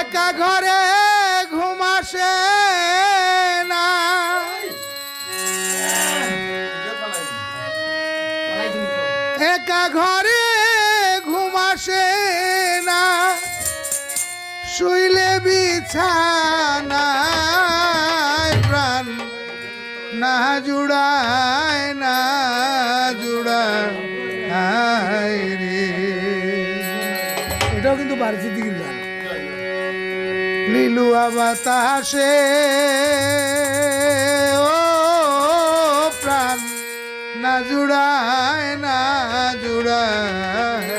একা ঘরে ঘুম আসে না, একা ঘরে ঘুম আসে না, শুইলে বিছানায় প্রাণ না জুড়ায় না জুড়ায় রে। এটাও কিন্তু বাড়িতে দিকে গান। লিলুয়া বাতাসে ও প্রাণ না জুড়ায় না জুড়ায়।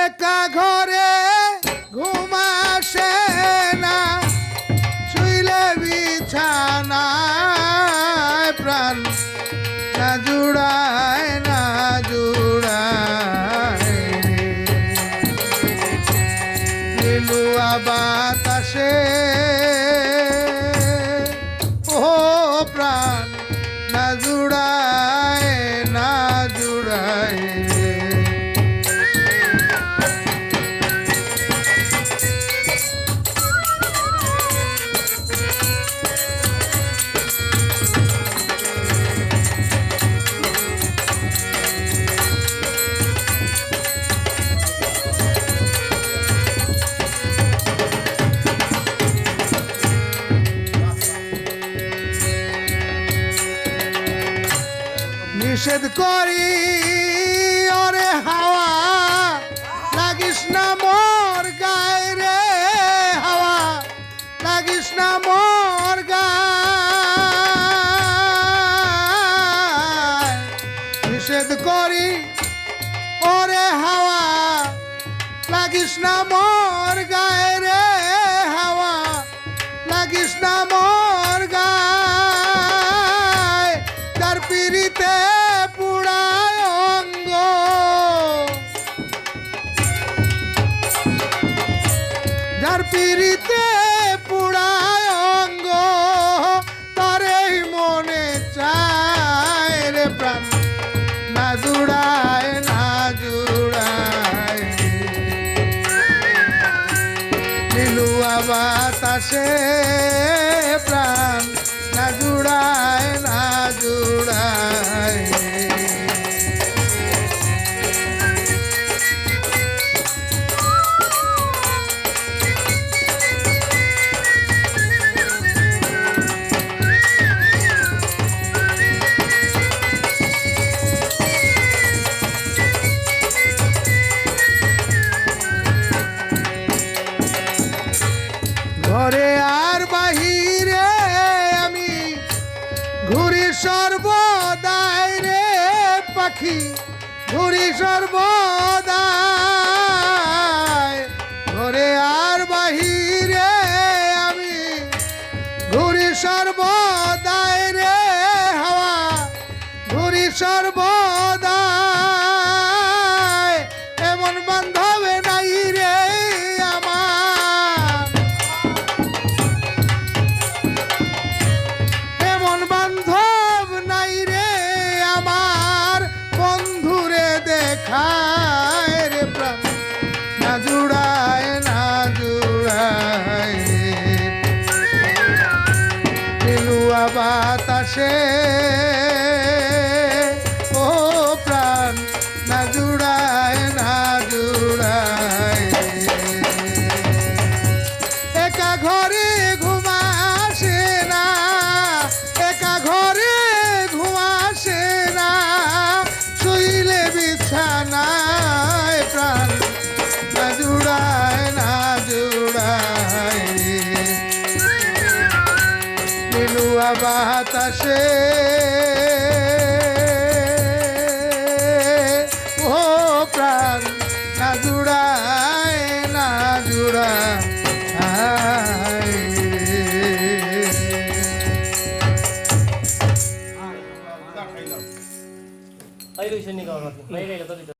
একা ঘরে ঘুম আসে না, শুইলে বিছানায় প্রাণ না জুড়ায় না জুড়ায় রে। লিলুয়া বাতাসে ও প্রাণ না জুড়ায় না জুড়ায় রে। নিষেধ করি ওরে হাওয়া, লাগিস না মোর গায়ে রে হাওয়া, লাগিস না মোর গায়ে। নিষেধ করি ওরে হাওয়া, লাগিস না মোর গায়ে রে হাওয়া, লাগিস না মোর গায়ে। তার পিড়িতে পুড়ায় অঙ্গ, যার পিড়িতে পুড়ায় অঙ্গ, তারে মনে চায় রে প্রাণ না জুড়ায় না জুড়ায়। লিলুয়া বাতাসে প্রাণ না জুড়ায় না জুড়ায়। ঘরে আর বাহিরে আমি ঘুরি সর্বদাই রে পাখি, ঘুরি সর্বদাই। ঘরে আর বাহিরে আমি ঘুরি সর্বদাই রে হাওয়া, ঘুরি সর্বদাই। এমন বান্ধবে নাই রে আমার, এমন বান্ধব নাই রে আমার, বন্ধুরে দেখায় রে প্রাণ না জুড়ায় না জুড়ায়। লিলুয়া বাতাসে ও প্রাণ না জুড়ায় না জুড়ায়। একা ঘরে ঘুম আসে না, একা ঘরে ঘুম আসে না, শুইলে বিছানায় প্রাণ না জুড়ায় না জুড়ায়। লিলুয়া বাতাসে ও প্রাণ না জুড়ায় না জুড়ায়। Ay, Luis, hindi ka